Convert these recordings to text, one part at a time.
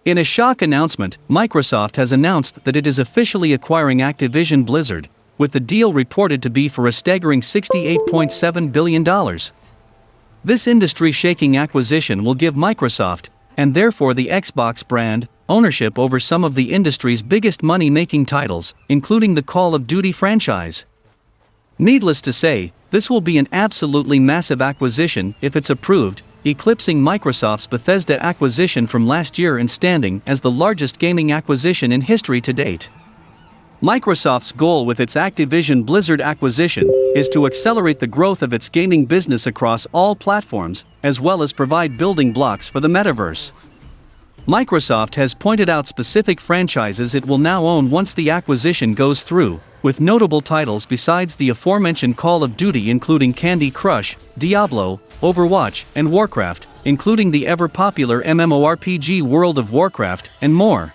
In a shock announcement, Microsoft has announced that it is officially acquiring Activision Blizzard, with the deal reported to be for a staggering $68.7 billion. This industry-shaking acquisition will give Microsoft, and therefore the Xbox brand, ownership over some of the industry's biggest money-making titles, including the Call of Duty franchise. Needless to say, this will be an absolutely massive acquisition if it's approved, eclipsing Microsoft's Bethesda acquisition from last year and standing as the largest gaming acquisition in history to date. Microsoft's goal with its Activision Blizzard acquisition is to accelerate the growth of its gaming business across all platforms, as well as provide building blocks for the metaverse. Microsoft has pointed out specific franchises it will now own once the acquisition goes through, with notable titles besides the aforementioned Call of Duty including Candy Crush, Diablo, Overwatch, and Warcraft, including the ever-popular MMORPG World of Warcraft, and more.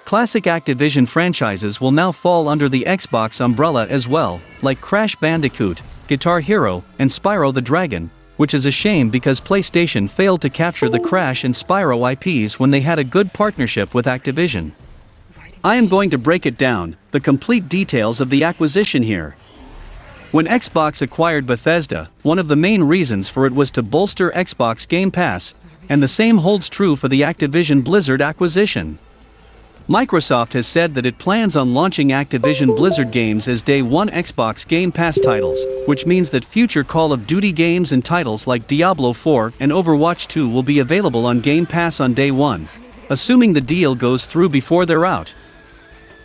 Classic Activision franchises will now fall under the Xbox umbrella as well, like Crash Bandicoot, Guitar Hero, and Spyro the Dragon, which is a shame because PlayStation failed to capture the Crash and Spyro IPs when they had a good partnership with Activision. I am going to break it down, the complete details of the acquisition here. When Xbox acquired Bethesda, one of the main reasons for it was to bolster Xbox Game Pass, and the same holds true for the Activision Blizzard acquisition. Microsoft has said that it plans on launching Activision Blizzard games as Day 1 Xbox Game Pass titles, which means that future Call of Duty games and titles like Diablo 4 and Overwatch 2 will be available on Game Pass on Day 1, assuming the deal goes through before they're out.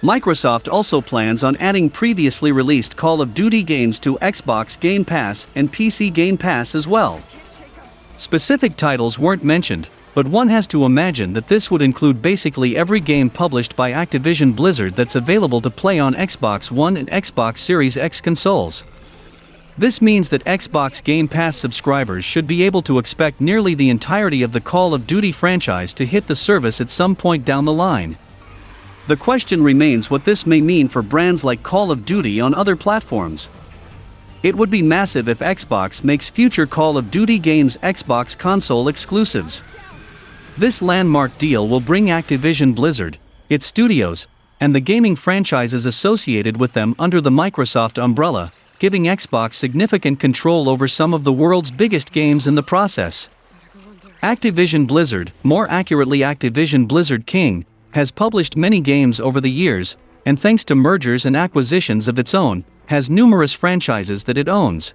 Microsoft also plans on adding previously released Call of Duty games to Xbox Game Pass and PC Game Pass as well. Specific titles weren't mentioned, but one has to imagine that this would include basically every game published by Activision Blizzard that's available to play on Xbox One and Xbox Series X consoles. This means that Xbox Game Pass subscribers should be able to expect nearly the entirety of the Call of Duty franchise to hit the service at some point down the line. The question remains what this may mean for brands like Call of Duty on other platforms. It would be massive if Xbox makes future Call of Duty games Xbox console exclusives. This landmark deal will bring Activision Blizzard, its studios, and the gaming franchises associated with them under the Microsoft umbrella, giving Xbox significant control over some of the world's biggest games in the process. Activision Blizzard, more accurately Activision Blizzard King, has published many games over the years, and thanks to mergers and acquisitions of its own, has numerous franchises that it owns.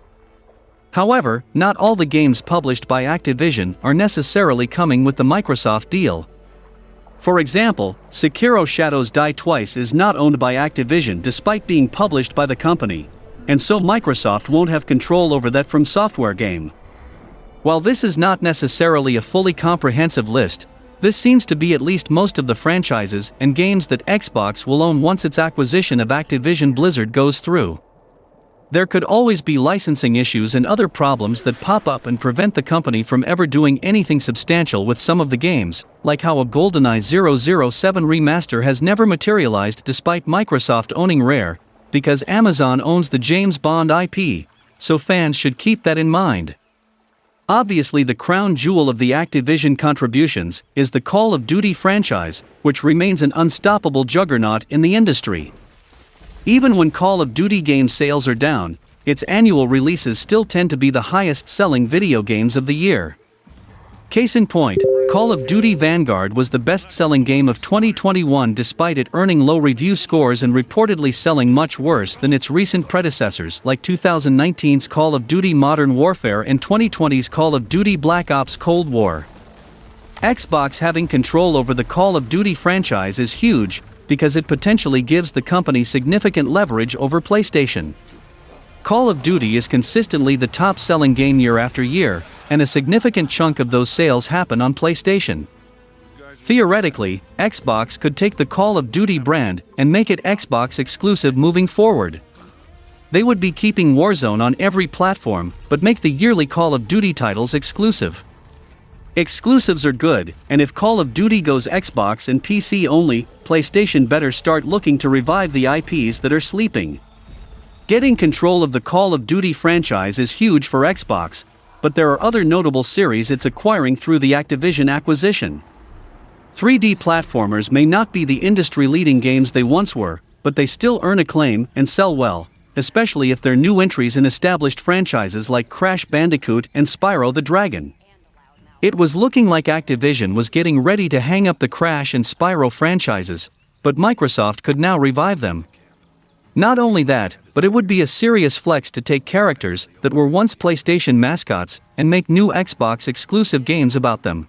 However, not all the games published by Activision are necessarily coming with the Microsoft deal. For example, Sekiro Shadows Die Twice is not owned by Activision despite being published by the company, and so Microsoft won't have control over that From Software game. While this is not necessarily a fully comprehensive list, this seems to be at least most of the franchises and games that Xbox will own once its acquisition of Activision Blizzard goes through. There could always be licensing issues and other problems that pop up and prevent the company from ever doing anything substantial with some of the games, like how a GoldenEye 007 remaster has never materialized despite Microsoft owning Rare, because Amazon owns the James Bond IP, so fans should keep that in mind. Obviously, the crown jewel of the Activision contributions is the Call of Duty franchise, which remains an unstoppable juggernaut in the industry. Even when Call of Duty game sales are down, its annual releases still tend to be the highest-selling video games of the year. Case in point, Call of Duty Vanguard was the best-selling game of 2021 despite it earning low review scores and reportedly selling much worse than its recent predecessors like 2019's Call of Duty Modern Warfare and 2020's Call of Duty Black Ops Cold War. Xbox having control over the Call of Duty franchise is huge, because it potentially gives the company significant leverage over PlayStation. Call of Duty is consistently the top-selling game year after year, and a significant chunk of those sales happen on PlayStation. Theoretically, Xbox could take the Call of Duty brand and make it Xbox exclusive moving forward. They would be keeping Warzone on every platform, but make the yearly Call of Duty titles exclusive. Exclusives are good, and if Call of Duty goes Xbox and PC only, PlayStation better start looking to revive the IPs that are sleeping. Getting control of the Call of Duty franchise is huge for Xbox, but there are other notable series it's acquiring through the Activision acquisition. 3D platformers may not be the industry-leading games they once were, but they still earn acclaim and sell well, especially if they're new entries in established franchises like Crash Bandicoot and Spyro the Dragon. It was looking like Activision was getting ready to hang up the Crash and Spyro franchises, but Microsoft could now revive them. Not only that, but it would be a serious flex to take characters that were once PlayStation mascots and make new Xbox exclusive games about them.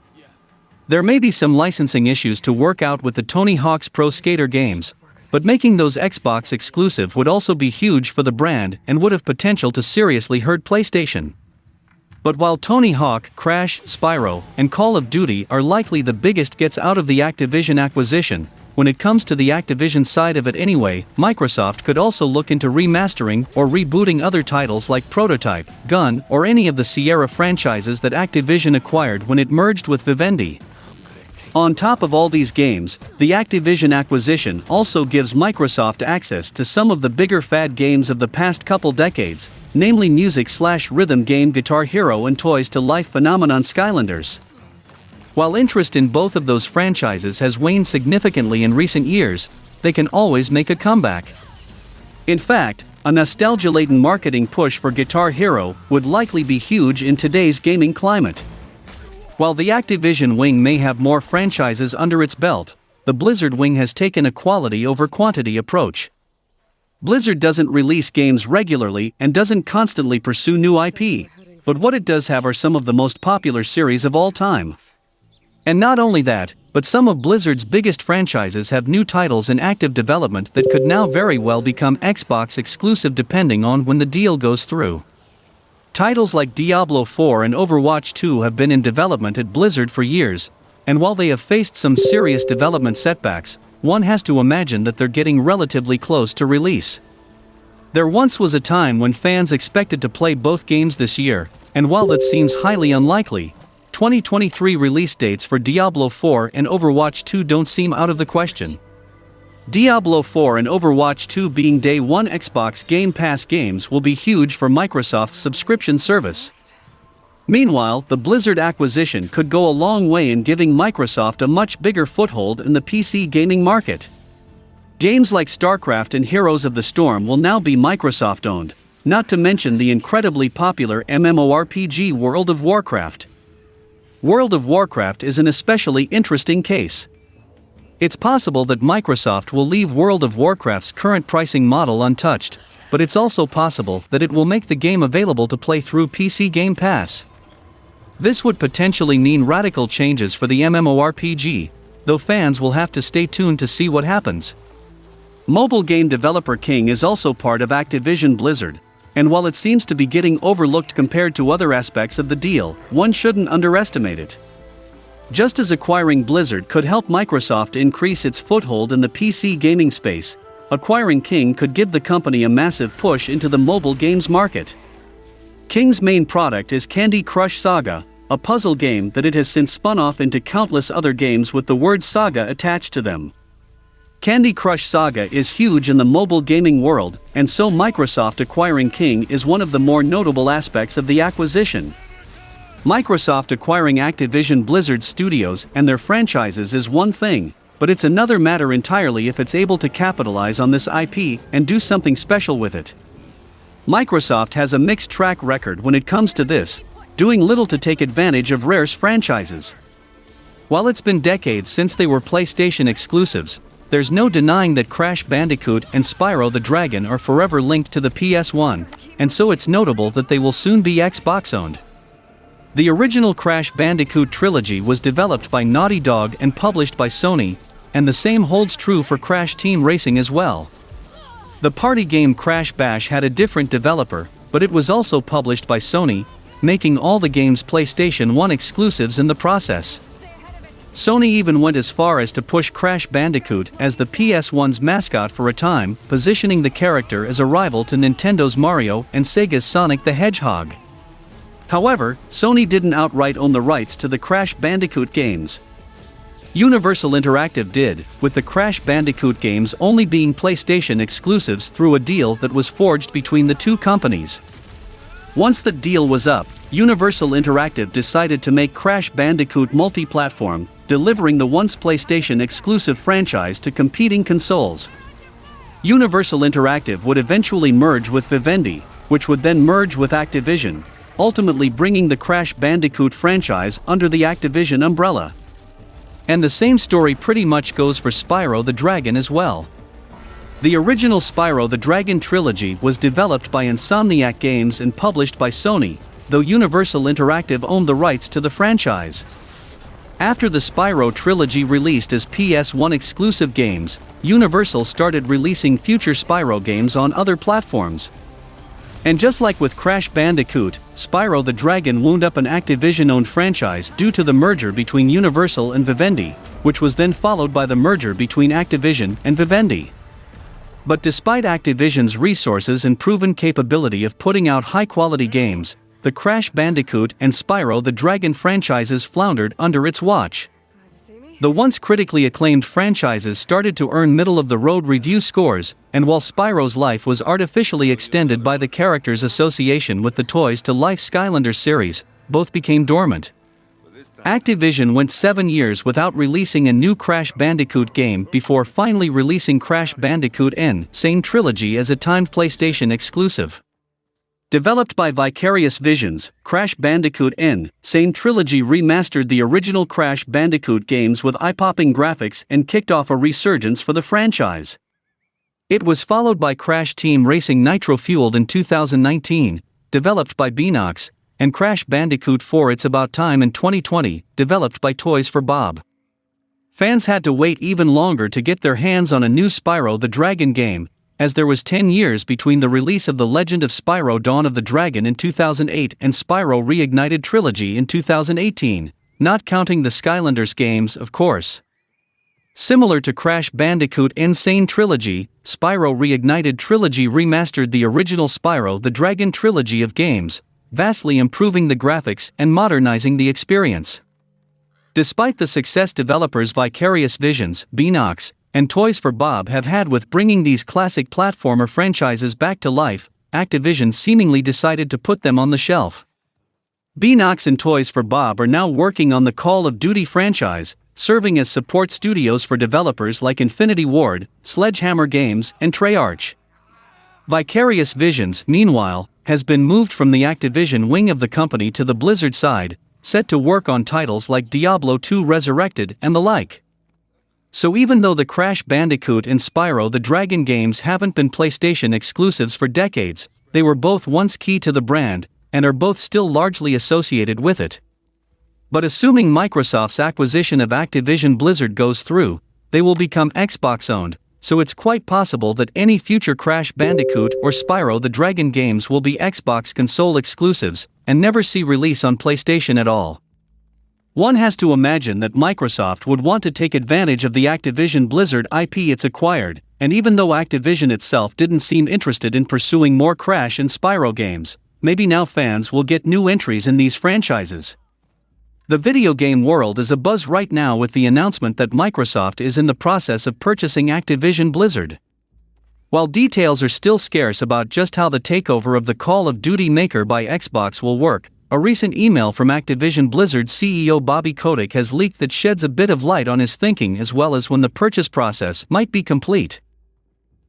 There may be some licensing issues to work out with the Tony Hawk's Pro Skater games, but making those Xbox exclusive would also be huge for the brand and would have potential to seriously hurt PlayStation. But while Tony Hawk, Crash, Spyro, and Call of Duty are likely the biggest gets out of the Activision acquisition, when it comes to the Activision side of it anyway, Microsoft could also look into remastering or rebooting other titles like Prototype, Gun, or any of the Sierra franchises that Activision acquired when it merged with Vivendi. On top of all these games, the Activision acquisition also gives Microsoft access to some of the bigger fad games of the past couple decades, namely music/rhythm game Guitar Hero and Toys to Life phenomenon Skylanders. While interest in both of those franchises has waned significantly in recent years, they can always make a comeback. In fact, a nostalgia-laden marketing push for Guitar Hero would likely be huge in today's gaming climate. While the Activision wing may have more franchises under its belt, the Blizzard wing has taken a quality over quantity approach. Blizzard doesn't release games regularly and doesn't constantly pursue new IP, but what it does have are some of the most popular series of all time. And not only that, but some of Blizzard's biggest franchises have new titles in active development that could now very well become Xbox exclusive depending on when the deal goes through. Titles like Diablo 4 and Overwatch 2 have been in development at Blizzard for years, and while they have faced some serious development setbacks, one has to imagine that they're getting relatively close to release. There once was a time when fans expected to play both games this year, and while that seems highly unlikely, 2023 release dates for Diablo 4 and Overwatch 2 don't seem out of the question. Diablo 4 and Overwatch 2 being Day 1 Xbox Game Pass games will be huge for Microsoft's subscription service. Meanwhile, the Blizzard acquisition could go a long way in giving Microsoft a much bigger foothold in the PC gaming market. Games like StarCraft and Heroes of the Storm will now be Microsoft-owned, not to mention the incredibly popular MMORPG World of Warcraft. World of Warcraft is an especially interesting case. It's possible that Microsoft will leave World of Warcraft's current pricing model untouched, but it's also possible that it will make the game available to play through PC Game Pass. This would potentially mean radical changes for the MMORPG, though fans will have to stay tuned to see what happens. Mobile game developer King is also part of Activision Blizzard, and while it seems to be getting overlooked compared to other aspects of the deal, one shouldn't underestimate it. Just as acquiring Blizzard could help Microsoft increase its foothold in the PC gaming space, acquiring King could give the company a massive push into the mobile games market. King's main product is Candy Crush Saga, a puzzle game that it has since spun off into countless other games with the word saga attached to them. Candy Crush Saga is huge in the mobile gaming world, and so Microsoft acquiring King is one of the more notable aspects of the acquisition. Microsoft acquiring Activision Blizzard studios and their franchises is one thing, but it's another matter entirely if it's able to capitalize on this IP and do something special with it. Microsoft has a mixed track record when it comes to this, doing little to take advantage of Rare's franchises. While it's been decades since they were PlayStation exclusives, there's no denying that Crash Bandicoot and Spyro the Dragon are forever linked to the PS1, and so it's notable that they will soon be Xbox-owned. The original Crash Bandicoot trilogy was developed by Naughty Dog and published by Sony, and the same holds true for Crash Team Racing as well. The party game Crash Bash had a different developer, but it was also published by Sony, making all the game's PlayStation 1 exclusives in the process. Sony even went as far as to push Crash Bandicoot as the PS1's mascot for a time, positioning the character as a rival to Nintendo's Mario and Sega's Sonic the Hedgehog. However, Sony didn't outright own the rights to the Crash Bandicoot games. Universal Interactive did, with the Crash Bandicoot games only being PlayStation exclusives through a deal that was forged between the two companies. Once the deal was up, Universal Interactive decided to make Crash Bandicoot multi-platform, delivering the once PlayStation exclusive franchise to competing consoles. Universal Interactive would eventually merge with Vivendi, which would then merge with Activision, ultimately bringing the Crash Bandicoot franchise under the Activision umbrella. And the same story pretty much goes for Spyro the Dragon as well. The original Spyro the Dragon trilogy was developed by Insomniac Games and published by Sony, though Universal Interactive owned the rights to the franchise. After the Spyro trilogy released as PS1 exclusive games, Universal started releasing future Spyro games on other platforms. And just like with Crash Bandicoot, Spyro the Dragon wound up an Activision-owned franchise due to the merger between Universal and Vivendi, which was then followed by the merger between Activision and Vivendi. But despite Activision's resources and proven capability of putting out high-quality games, the Crash Bandicoot and Spyro the Dragon franchises floundered under its watch. The once critically acclaimed franchises started to earn middle-of-the-road review scores, and while Spyro's life was artificially extended by the character's association with the Toys to Life Skylanders series, both became dormant. Activision went 7 years without releasing a new Crash Bandicoot game before finally releasing Crash Bandicoot N. Sane Trilogy as a timed PlayStation exclusive. Developed by Vicarious Visions, Crash Bandicoot N. Sane Trilogy remastered the original Crash Bandicoot games with eye-popping graphics and kicked off a resurgence for the franchise. It was followed by Crash Team Racing Nitro Fueled in 2019, developed by Beenox, and Crash Bandicoot 4 It's About Time in 2020, developed by Toys for Bob. Fans had to wait even longer to get their hands on a new Spyro the Dragon game, as there was 10 years between the release of The Legend of Spyro Dawn of the Dragon in 2008 and Spyro Reignited Trilogy in 2018, not counting the Skylanders games, of course. Similar to Crash Bandicoot N. Sane Trilogy, Spyro Reignited Trilogy remastered the original Spyro the Dragon trilogy of games, vastly improving the graphics and modernizing the experience. Despite the success developers Vicarious Visions, Beenox, and Toys for Bob have had with bringing these classic platformer franchises back to life, Activision seemingly decided to put them on the shelf. Beenox and Toys for Bob are now working on the Call of Duty franchise, serving as support studios for developers like Infinity Ward, Sledgehammer Games, and Treyarch. Vicarious Visions, meanwhile, has been moved from the Activision wing of the company to the Blizzard side, set to work on titles like Diablo II Resurrected and the like. So even though the Crash Bandicoot and Spyro the Dragon games haven't been PlayStation exclusives for decades, they were both once key to the brand, and are both still largely associated with it. But assuming Microsoft's acquisition of Activision Blizzard goes through, they will become Xbox-owned, so it's quite possible that any future Crash Bandicoot or Spyro the Dragon games will be Xbox console exclusives, and never see release on PlayStation at all. One has to imagine that Microsoft would want to take advantage of the Activision Blizzard IP it's acquired, and even though Activision itself didn't seem interested in pursuing more Crash and Spyro games, maybe now fans will get new entries in these franchises. The video game world is abuzz right now with the announcement that Microsoft is in the process of purchasing Activision Blizzard. While details are still scarce about just how the takeover of the Call of Duty maker by Xbox will work, a recent email from Activision Blizzard CEO Bobby Kotick has leaked that sheds a bit of light on his thinking as well as when the purchase process might be complete.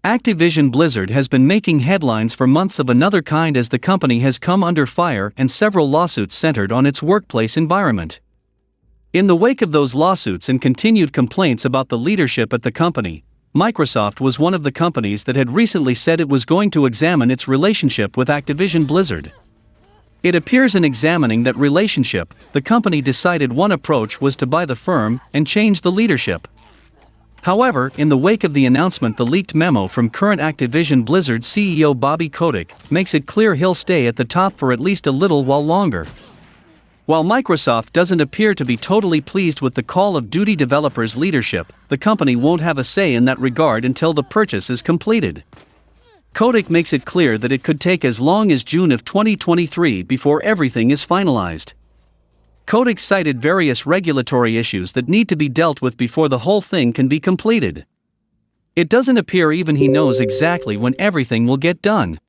Activision Blizzard has been making headlines for months of another kind as the company has come under fire and several lawsuits centered on its workplace environment. In the wake of those lawsuits and continued complaints about the leadership at the company, Microsoft was one of the companies that had recently said it was going to examine its relationship with Activision Blizzard. It appears in examining that relationship, the company decided one approach was to buy the firm and change the leadership. However, in the wake of the announcement, the leaked memo from current Activision Blizzard CEO Bobby Kotick makes it clear he'll stay at the top for at least a little while longer. While Microsoft doesn't appear to be totally pleased with the Call of Duty developers' leadership, the company won't have a say in that regard until the purchase is completed. Kotick makes it clear that it could take as long as June of 2023 before everything is finalized. Kotick cited various regulatory issues that need to be dealt with before the whole thing can be completed. It doesn't appear even he knows exactly when everything will get done.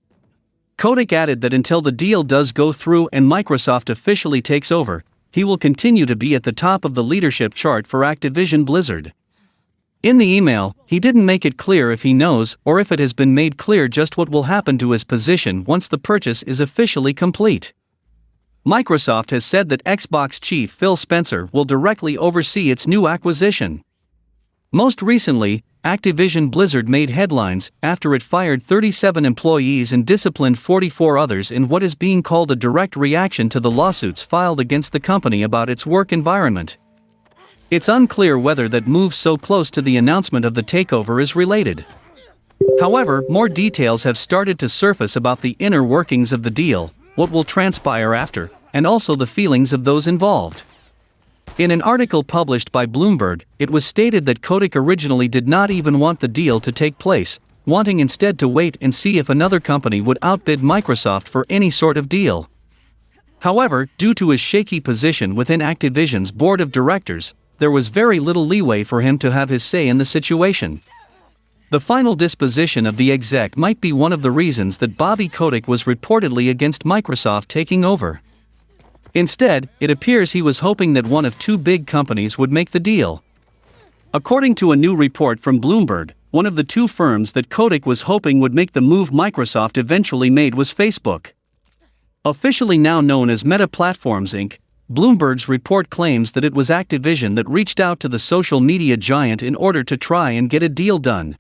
Kotick added that until the deal does go through and Microsoft officially takes over, he will continue to be at the top of the leadership chart for Activision Blizzard. In the email, he didn't make it clear if he knows or if it has been made clear just what will happen to his position once the purchase is officially complete. Microsoft has said that Xbox chief Phil Spencer will directly oversee its new acquisition. Most recently, Activision Blizzard made headlines after it fired 37 employees and disciplined 44 others in what is being called a direct reaction to the lawsuits filed against the company about its work environment. It's unclear whether that move so close to the announcement of the takeover is related. However, more details have started to surface about the inner workings of the deal, what will transpire after, and also the feelings of those involved. In an article published by Bloomberg, it was stated that Kotick originally did not even want the deal to take place, wanting instead to wait and see if another company would outbid Microsoft for any sort of deal. However, due to his shaky position within Activision's board of directors, there was very little leeway for him to have his say in the situation. The final disposition of the exec might be one of the reasons that Bobby Kotick was reportedly against Microsoft taking over. Instead, it appears he was hoping that one of two big companies would make the deal. According to a new report from Bloomberg, one of the two firms that Kotick was hoping would make the move Microsoft eventually made was Facebook. Officially now known as Meta Platforms Inc., Bloomberg's report claims that it was Activision that reached out to the social media giant in order to try and get a deal done.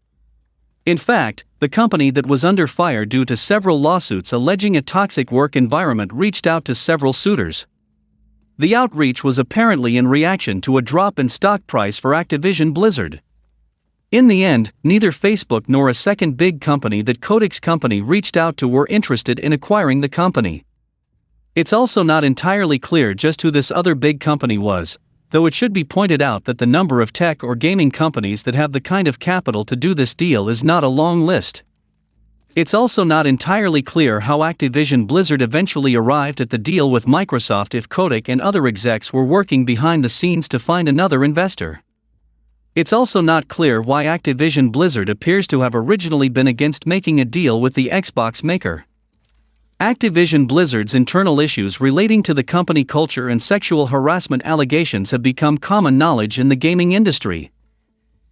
In fact, the company that was under fire due to several lawsuits alleging a toxic work environment reached out to several suitors. The outreach was apparently in reaction to a drop in stock price for Activision Blizzard. In the end, neither Facebook nor a second big company that Kotick's company reached out to were interested in acquiring the company. It's also not entirely clear just who this other big company was, though it should be pointed out that the number of tech or gaming companies that have the kind of capital to do this deal is not a long list. It's also not entirely clear how Activision Blizzard eventually arrived at the deal with Microsoft if Kotick and other execs were working behind the scenes to find another investor. It's also not clear why Activision Blizzard appears to have originally been against making a deal with the Xbox maker. Activision Blizzard's internal issues relating to the company culture and sexual harassment allegations have become common knowledge in the gaming industry.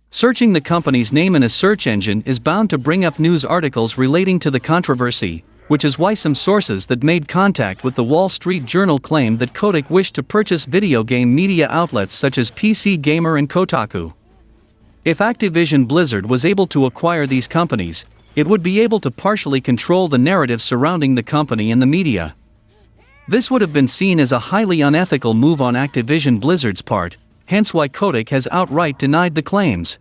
Searching the company's name in a search engine is bound to bring up news articles relating to the controversy, which is why some sources that made contact with the Wall Street Journal claimed that Kotick wished to purchase video game media outlets such as PC Gamer and Kotaku. If Activision Blizzard was able to acquire these companies, it would be able to partially control the narrative surrounding the company and the media. This would have been seen as a highly unethical move on Activision Blizzard's part, hence why Kotick has outright denied the claims.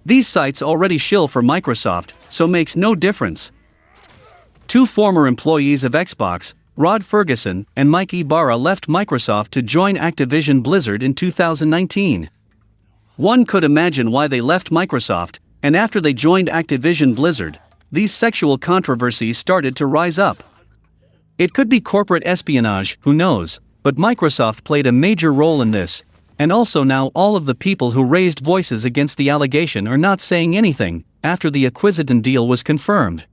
These sites already shill for Microsoft, so makes no difference. Two former employees of Xbox, Rod Ferguson and Mike Ibarra, left Microsoft to join Activision Blizzard in 2019. One could imagine why they left Microsoft, and after they joined Activision Blizzard, these sexual controversies started to rise up. It could be corporate espionage, who knows, but Microsoft played a major role in this, and also now all of the people who raised voices against the allegation are not saying anything, after the Activision deal was confirmed.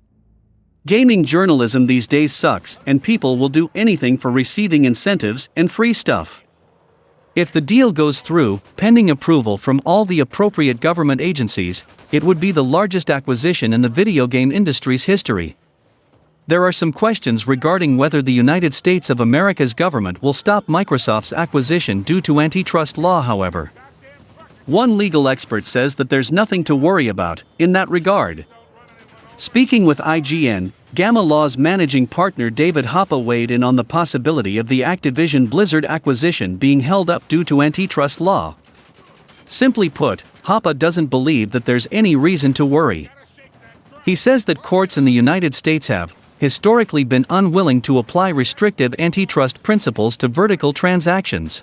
Gaming journalism these days sucks, and people will do anything for receiving incentives and free stuff. If the deal goes through, pending approval from all the appropriate government agencies, it would be the largest acquisition in the video game industry's history. There are some questions regarding whether the United States of America's government will stop Microsoft's acquisition due to antitrust law, however. One legal expert says that there's nothing to worry about in that regard. Speaking with IGN, Gamma Law's managing partner David Hoppe weighed in on the possibility of the Activision Blizzard acquisition being held up due to antitrust law. Simply put, Hoppe doesn't believe that there's any reason to worry. He says that courts in the United States have, historically, been unwilling to apply restrictive antitrust principles to vertical transactions.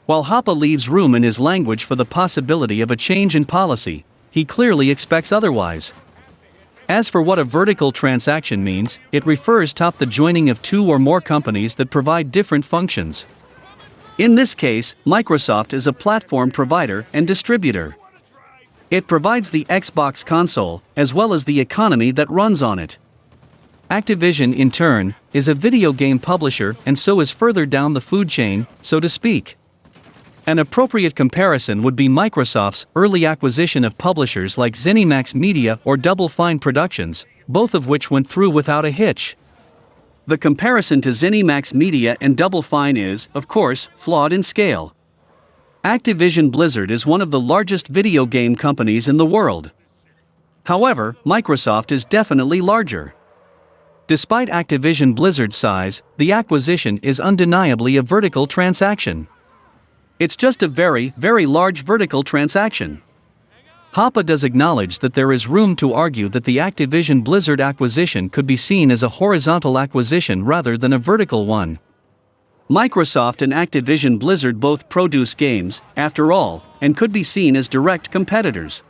While Hoppe leaves room in his language for the possibility of a change in policy, he clearly expects otherwise. As for what a vertical transaction means, it refers to the joining of two or more companies that provide different functions. In this case, Microsoft is a platform provider and distributor. It provides the Xbox console, as well as the economy that runs on it. Activision, in turn, is a video game publisher and so is further down the food chain, so to speak. An appropriate comparison would be Microsoft's early acquisition of publishers like ZeniMax Media or Double Fine Productions, both of which went through without a hitch. The comparison to ZeniMax Media and Double Fine is, of course, flawed in scale. Activision Blizzard is one of the largest video game companies in the world. However, Microsoft is definitely larger. Despite Activision Blizzard's size, the acquisition is undeniably a vertical transaction. It's just a very, very large vertical transaction. Hoppe does acknowledge that there is room to argue that the Activision Blizzard acquisition could be seen as a horizontal acquisition rather than a vertical one. Microsoft and Activision Blizzard both produce games, after all, and could be seen as direct competitors.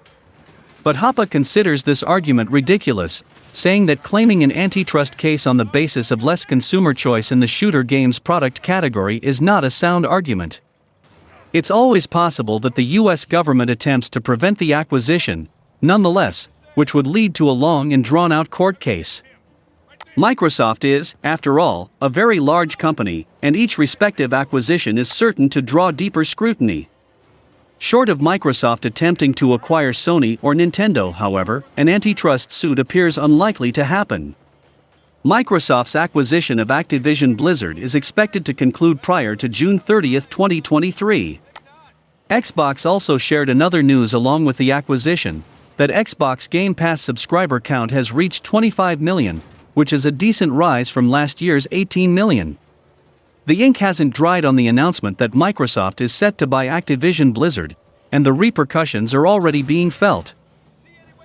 But Hoppe considers this argument ridiculous, saying that claiming an antitrust case on the basis of less consumer choice in the shooter games product category is not a sound argument. It's always possible that the US government attempts to prevent the acquisition, nonetheless, which would lead to a long and drawn-out court case. Microsoft is, after all, a very large company, and each respective acquisition is certain to draw deeper scrutiny. Short of Microsoft attempting to acquire Sony or Nintendo, however, an antitrust suit appears unlikely to happen. Microsoft's acquisition of Activision Blizzard is expected to conclude prior to June 30, 2023. Xbox also shared another news along with the acquisition, that Xbox Game Pass subscriber count has reached 25 million, which is a decent rise from last year's 18 million. The ink hasn't dried on the announcement that Microsoft is set to buy Activision Blizzard, and the repercussions are already being felt.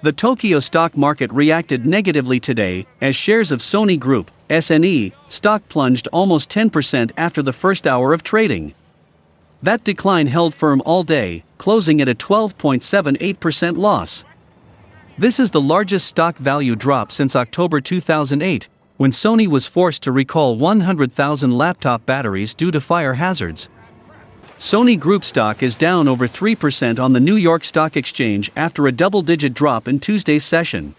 The Tokyo stock market reacted negatively today, as shares of Sony Group, SNE, stock plunged almost 10% after the first hour of trading. That decline held firm all day, closing at a 12.78% loss. This is the largest stock value drop since October 2008, when Sony was forced to recall 100,000 laptop batteries due to fire hazards. Sony Group stock is down over 3% on the New York Stock Exchange after a double-digit drop in Tuesday's session.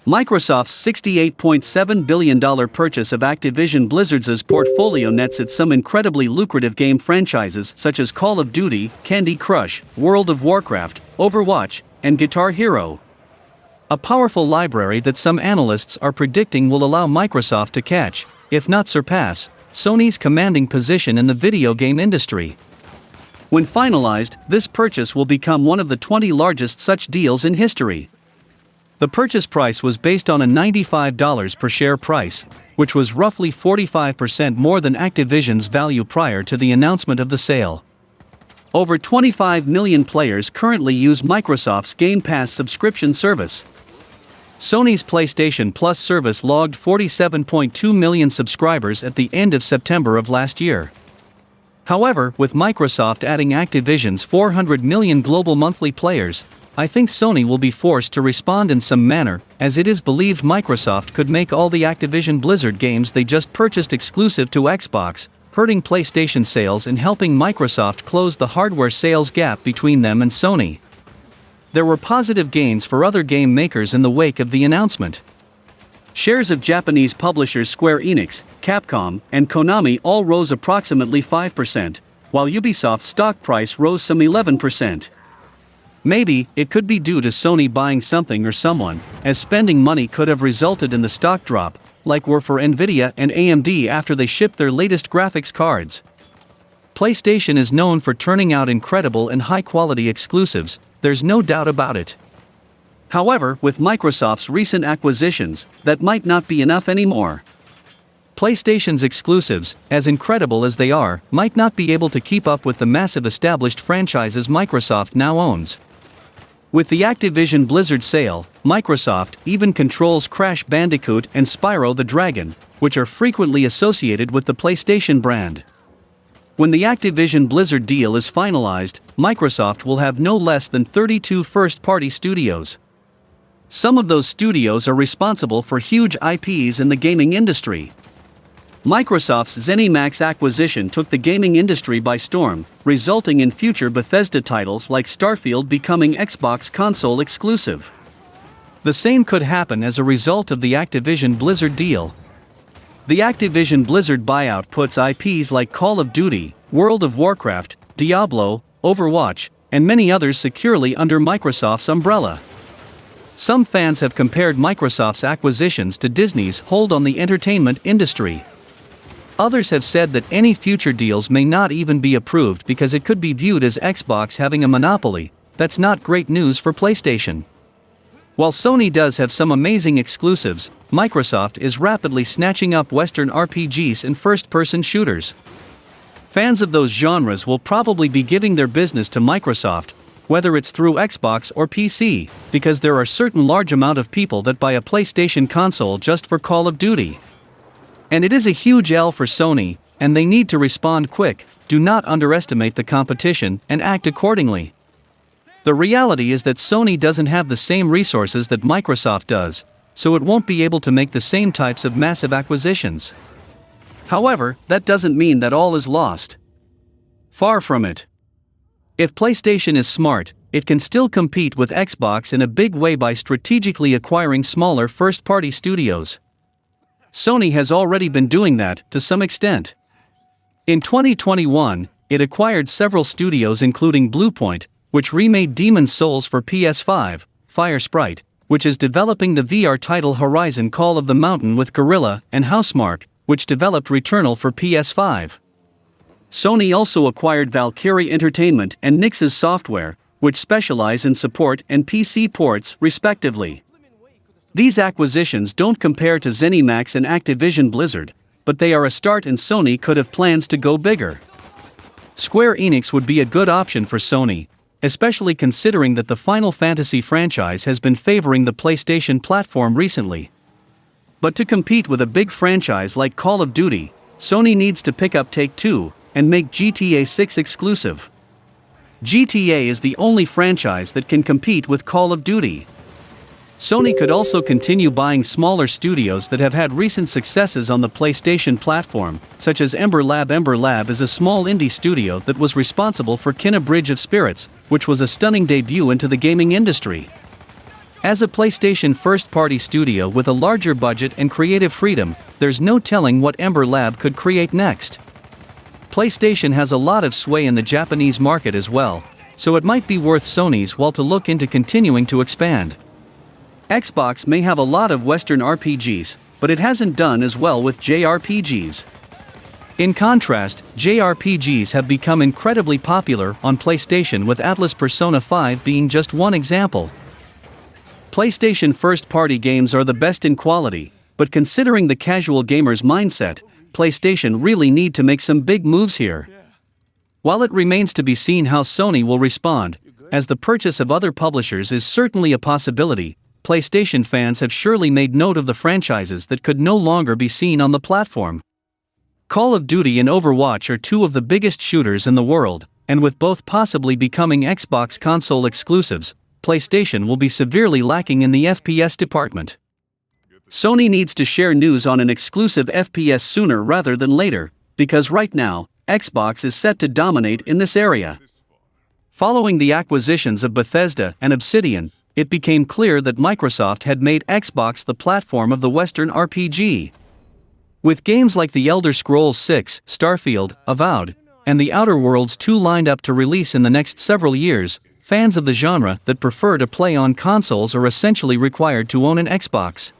Microsoft's $68.7 billion purchase of Activision Blizzard's portfolio nets at some incredibly lucrative game franchises such as Call of Duty, Candy Crush, World of Warcraft, Overwatch, and Guitar Hero. A powerful library that some analysts are predicting will allow Microsoft to catch, if not surpass, Sony's commanding position in the video game industry. When finalized, this purchase will become one of the 20 largest such deals in history. The purchase price was based on a $95 per share price, which was roughly 45% more than Activision's value prior to the announcement of the sale. Over 25 million players currently use Microsoft's Game Pass subscription service. Sony's PlayStation Plus service logged 47.2 million subscribers at the end of September of last year. However, with Microsoft adding Activision's 400 million global monthly players, I think Sony will be forced to respond in some manner, as it is believed Microsoft could make all the Activision Blizzard games they just purchased exclusive to Xbox, hurting PlayStation sales and helping Microsoft close the hardware sales gap between them and Sony. There were positive gains for other game makers in the wake of the announcement. Shares of Japanese publishers Square Enix, Capcom, and Konami all rose approximately 5%, while Ubisoft's stock price rose some 11%. Maybe, it could be due to Sony buying something or someone, as spending money could have resulted in the stock drop, like were for Nvidia and AMD after they shipped their latest graphics cards. PlayStation is known for turning out incredible and high-quality exclusives, there's no doubt about it. However, with Microsoft's recent acquisitions, that might not be enough anymore. PlayStation's exclusives, as incredible as they are, might not be able to keep up with the massive established franchises Microsoft now owns. With the Activision Blizzard sale, Microsoft even controls Crash Bandicoot and Spyro the Dragon, which are frequently associated with the PlayStation brand. When the Activision Blizzard deal is finalized, Microsoft will have no less than 32 first-party studios. Some of those studios are responsible for huge IPs in the gaming industry. Microsoft's ZeniMax acquisition took the gaming industry by storm, resulting in future Bethesda titles like Starfield becoming Xbox console exclusive. The same could happen as a result of the Activision Blizzard deal. The Activision Blizzard buyout puts IPs like Call of Duty, World of Warcraft, Diablo, Overwatch, and many others securely under Microsoft's umbrella. Some fans have compared Microsoft's acquisitions to Disney's hold on the entertainment industry. Others have said that any future deals may not even be approved because it could be viewed as Xbox having a monopoly. That's not great news for PlayStation. While Sony does have some amazing exclusives, Microsoft is rapidly snatching up Western RPGs and first-person shooters. Fans of those genres will probably be giving their business to Microsoft, whether it's through Xbox or PC, because there are certain large amount of people that buy a PlayStation console just for Call of Duty. And it is a huge L for Sony, and they need to respond quick. Do not underestimate the competition and act accordingly. The reality is that Sony doesn't have the same resources that Microsoft does, so it won't be able to make the same types of massive acquisitions. However, that doesn't mean that all is lost. Far from it. If PlayStation is smart, it can still compete with Xbox in a big way by strategically acquiring smaller first-party studios. Sony has already been doing that to some extent. In 2021, it acquired several studios including Bluepoint, which remade Demon's Souls for PS5, Firesprite, which is developing the VR title Horizon Call of the Mountain with Guerrilla, and Housemarque, which developed Returnal for PS5. Sony also acquired Valkyrie Entertainment and Nix's Software, which specialize in support and PC ports, respectively. These acquisitions don't compare to ZeniMax and Activision Blizzard, but they are a start, and Sony could have plans to go bigger. Square Enix would be a good option for Sony, especially considering that the Final Fantasy franchise has been favoring the PlayStation platform recently. But to compete with a big franchise like Call of Duty, Sony needs to pick up Take-Two and make GTA 6 exclusive. GTA is the only franchise that can compete with Call of Duty. Sony could also continue buying smaller studios that have had recent successes on the PlayStation platform, such as Ember Lab. Ember Lab is a small indie studio that was responsible for Kena Bridge of Spirits, which was a stunning debut into the gaming industry. As a PlayStation first-party studio with a larger budget and creative freedom, there's no telling what Ember Lab could create next. PlayStation has a lot of sway in the Japanese market as well, so it might be worth Sony's while to look into continuing to expand. Xbox may have a lot of Western RPGs, but it hasn't done as well with JRPGs. In contrast, JRPGs have become incredibly popular on PlayStation, with Atlas Persona 5 being just one example. PlayStation first-party games are the best in quality, but considering the casual gamer's mindset, PlayStation really need to make some big moves here. While it remains to be seen how Sony will respond, as the purchase of other publishers is certainly a possibility, PlayStation fans have surely made note of the franchises that could no longer be seen on the platform. Call of Duty and Overwatch are two of the biggest shooters in the world, and with both possibly becoming Xbox console exclusives, PlayStation will be severely lacking in the FPS department. Sony needs to share news on an exclusive FPS sooner rather than later, because right now, Xbox is set to dominate in this area. Following the acquisitions of Bethesda and Obsidian, it became clear that Microsoft had made Xbox the platform of the Western RPG. With games like The Elder Scrolls 6, Starfield, Avowed, and The Outer Worlds 2 lined up to release in the next several years, fans of the genre that prefer to play on consoles are essentially required to own an Xbox.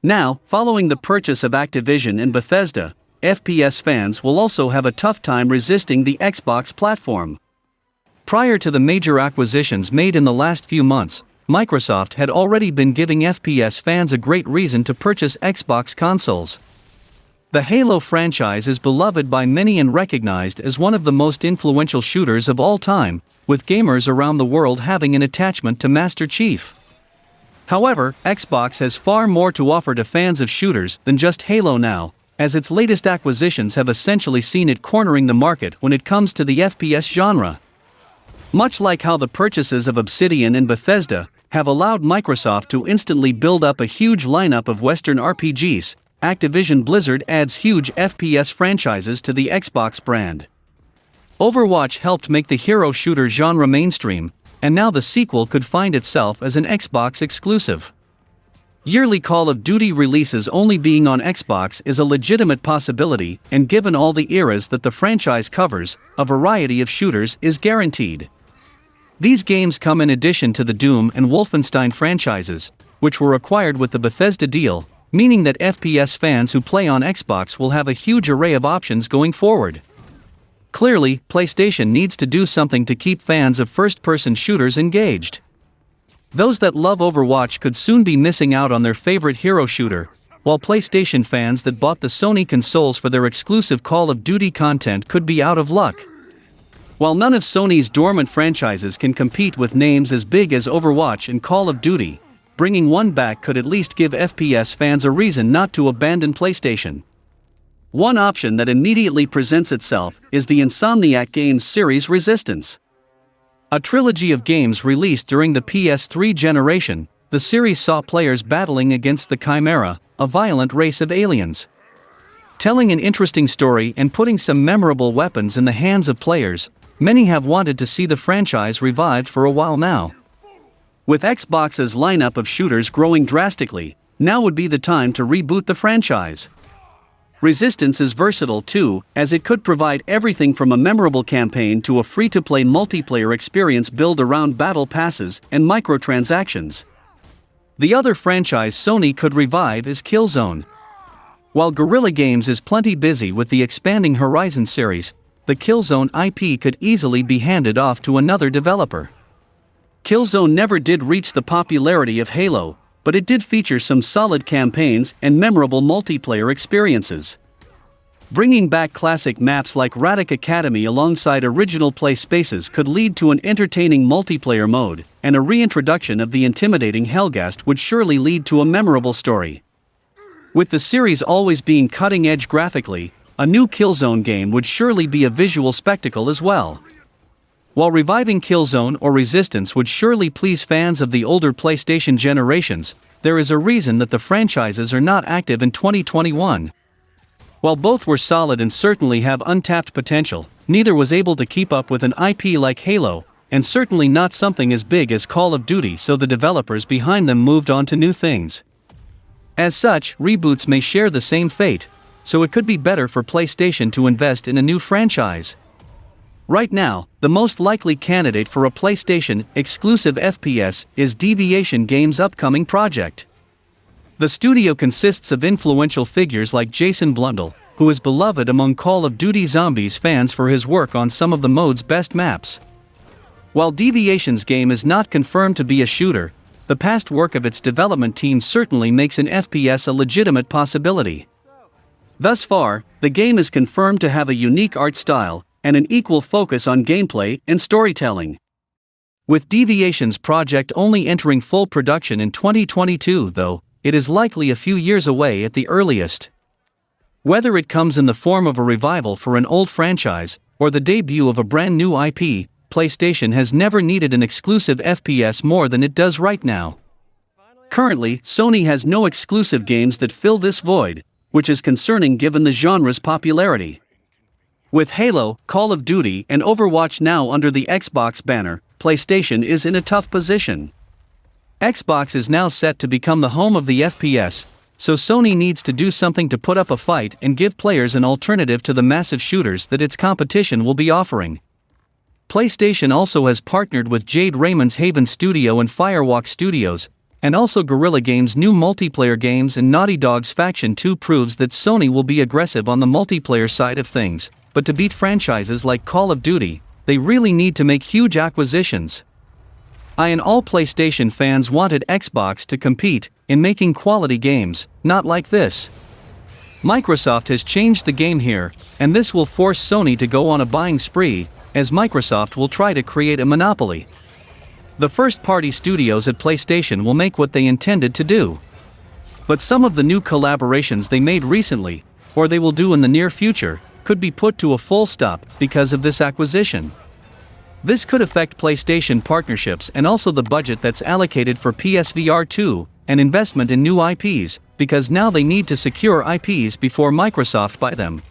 Now, following the purchase of Activision and Bethesda, FPS fans will also have a tough time resisting the Xbox platform. Prior to the major acquisitions made in the last few months, Microsoft had already been giving FPS fans a great reason to purchase Xbox consoles. The Halo franchise is beloved by many and recognized as one of the most influential shooters of all time, with gamers around the world having an attachment to Master Chief. However, Xbox has far more to offer to fans of shooters than just Halo now, as its latest acquisitions have essentially seen it cornering the market when it comes to the FPS genre. Much like how the purchases of Obsidian and Bethesda have allowed Microsoft to instantly build up a huge lineup of Western RPGs, Activision Blizzard adds huge FPS franchises to the Xbox brand. Overwatch helped make the hero shooter genre mainstream, and now the sequel could find itself as an Xbox exclusive. Yearly Call of Duty releases only being on Xbox is a legitimate possibility, and given all the eras that the franchise covers, a variety of shooters is guaranteed. These games come in addition to the Doom and Wolfenstein franchises, which were acquired with the Bethesda deal, meaning that FPS fans who play on Xbox will have a huge array of options going forward. Clearly, PlayStation needs to do something to keep fans of first-person shooters engaged. Those that love Overwatch could soon be missing out on their favorite hero shooter, while PlayStation fans that bought the Sony consoles for their exclusive Call of Duty content could be out of luck. While none of Sony's dormant franchises can compete with names as big as Overwatch and Call of Duty, bringing one back could at least give FPS fans a reason not to abandon PlayStation. One option that immediately presents itself is the Insomniac Games series Resistance. A trilogy of games released during the PS3 generation, the series saw players battling against the Chimera, a violent race of aliens. Telling an interesting story and putting some memorable weapons in the hands of players, many have wanted to see the franchise revived for a while now. With Xbox's lineup of shooters growing drastically, now would be the time to reboot the franchise. Resistance is versatile too, as it could provide everything from a memorable campaign to a free-to-play multiplayer experience built around battle passes and microtransactions. The other franchise Sony could revive is Killzone. While Guerrilla Games is plenty busy with the expanding Horizon series, the Killzone IP could easily be handed off to another developer. Killzone never did reach the popularity of Halo, but it did feature some solid campaigns and memorable multiplayer experiences. Bringing back classic maps like Radek Academy alongside original play spaces could lead to an entertaining multiplayer mode, and a reintroduction of the intimidating Helghast would surely lead to a memorable story. With the series always being cutting-edge graphically, a new Killzone game would surely be a visual spectacle as well. While reviving Killzone or Resistance would surely please fans of the older PlayStation generations, there is a reason that the franchises are not active in 2021. While both were solid and certainly have untapped potential, neither was able to keep up with an IP like Halo, and certainly not something as big as Call of Duty, so the developers behind them moved on to new things. As such, reboots may share the same fate, so it could be better for PlayStation to invest in a new franchise. Right now, the most likely candidate for a PlayStation exclusive FPS is Deviation Games' upcoming project. The studio consists of influential figures like Jason Blundell, who is beloved among Call of Duty Zombies fans for his work on some of the mode's best maps. While Deviation's game is not confirmed to be a shooter, the past work of its development team certainly makes an FPS a legitimate possibility. Thus far, the game is confirmed to have a unique art style and an equal focus on gameplay and storytelling. With Deviation's project only entering full production in 2022 though, it is likely a few years away at the earliest. Whether it comes in the form of a revival for an old franchise, or the debut of a brand new IP, PlayStation has never needed an exclusive FPS more than it does right now. Currently, Sony has no exclusive games that fill this void, which is concerning given the genre's popularity. With Halo, Call of Duty and Overwatch now under the Xbox banner, PlayStation is in a tough position. Xbox is now set to become the home of the FPS, so Sony needs to do something to put up a fight and give players an alternative to the massive shooters that its competition will be offering. PlayStation also has partnered with Jade Raymond's Haven Studio and Firewalk Studios, and also Guerrilla Games' new multiplayer games, and Naughty Dog's Faction 2 proves that Sony will be aggressive on the multiplayer side of things. But to beat franchises like Call of Duty, they really need to make huge acquisitions. I and all PlayStation fans wanted Xbox to compete in making quality games, not like this. Microsoft has changed the game here, and this will force Sony to go on a buying spree, as Microsoft will try to create a monopoly. The first-party studios at PlayStation will make what they intended to do. But some of the new collaborations they made recently, or they will do in the near future, could be put to a full stop because of this acquisition. This could affect PlayStation partnerships and also the budget that's allocated for PSVR 2, and investment in new IPs, because now they need to secure IPs before Microsoft buy them.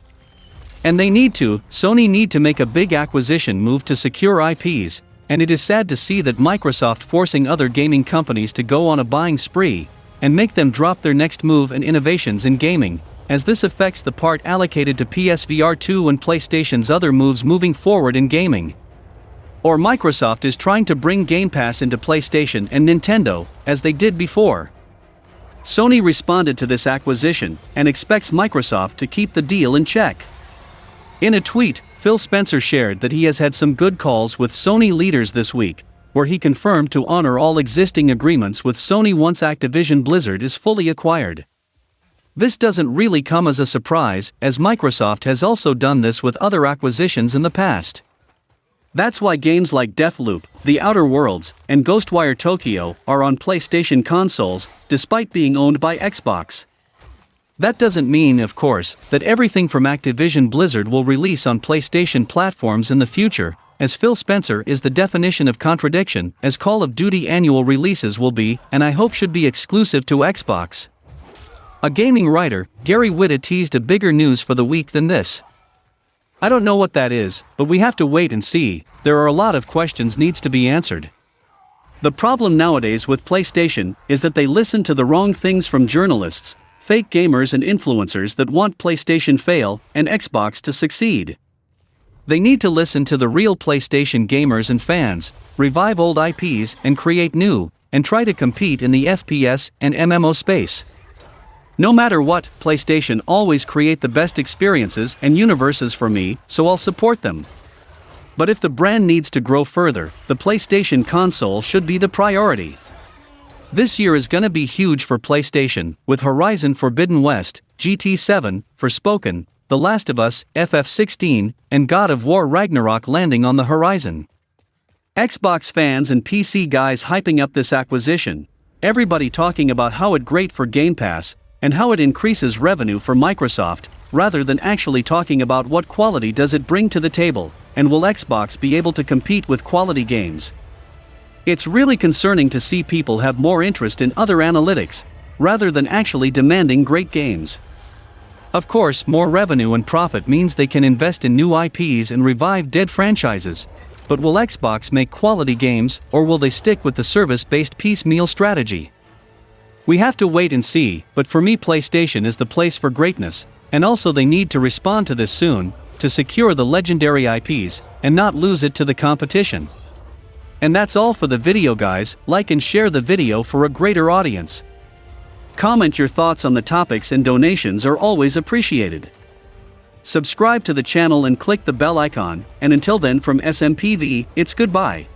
And Sony need to make a big acquisition move to secure IPs, and it is sad to see that Microsoft forcing other gaming companies to go on a buying spree, and make them drop their next move and innovations in gaming, as this affects the part allocated to PSVR 2 and PlayStation's other moves moving forward in gaming. Or Microsoft is trying to bring Game Pass into PlayStation and Nintendo, as they did before. Sony responded to this acquisition, and expects Microsoft to keep the deal in check. In a tweet, Phil Spencer shared that he has had some good calls with Sony leaders this week, where he confirmed to honor all existing agreements with Sony once Activision Blizzard is fully acquired. This doesn't really come as a surprise, as Microsoft has also done this with other acquisitions in the past. That's why games like Deathloop, The Outer Worlds, and Ghostwire Tokyo are on PlayStation consoles, despite being owned by Xbox. That doesn't mean, of course, that everything from Activision Blizzard will release on PlayStation platforms in the future, as Phil Spencer is the definition of contradiction, as Call of Duty annual releases will be, and I hope should be exclusive to Xbox. A gaming writer, Gary Whitta, teased a bigger news for the week than this. I don't know what that is, but we have to wait and see. There are a lot of questions needs to be answered. The problem nowadays with PlayStation is that they listen to the wrong things from journalists, fake gamers and influencers that want PlayStation fail and Xbox to succeed. They need to listen to the real PlayStation gamers and fans, revive old IPs and create new, and try to compete in the FPS and MMO space. No matter what, PlayStation always create the best experiences and universes for me, so I'll support them. But if the brand needs to grow further, the PlayStation console should be the priority. This year is gonna be huge for PlayStation, with Horizon Forbidden West, GT7, Forspoken, The Last of Us, FF16, and God of War Ragnarok landing on the horizon. Xbox fans and PC guys hyping up this acquisition, everybody talking about how it's great for Game Pass, and how it increases revenue for Microsoft, rather than actually talking about what quality does it bring to the table, and will Xbox be able to compete with quality games. It's really concerning to see people have more interest in other analytics, rather than actually demanding great games. Of course, more revenue and profit means they can invest in new IPs and revive dead franchises, but will Xbox make quality games, or will they stick with the service-based piecemeal strategy? We have to wait and see, but for me PlayStation is the place for greatness, and also they need to respond to this soon, to secure the legendary IPs, and not lose it to the competition. And that's all for the video guys. Like and share the video for a greater audience. Comment your thoughts on the topics and donations are always appreciated. Subscribe to the channel and click the bell icon, and until then from SMPV, it's goodbye.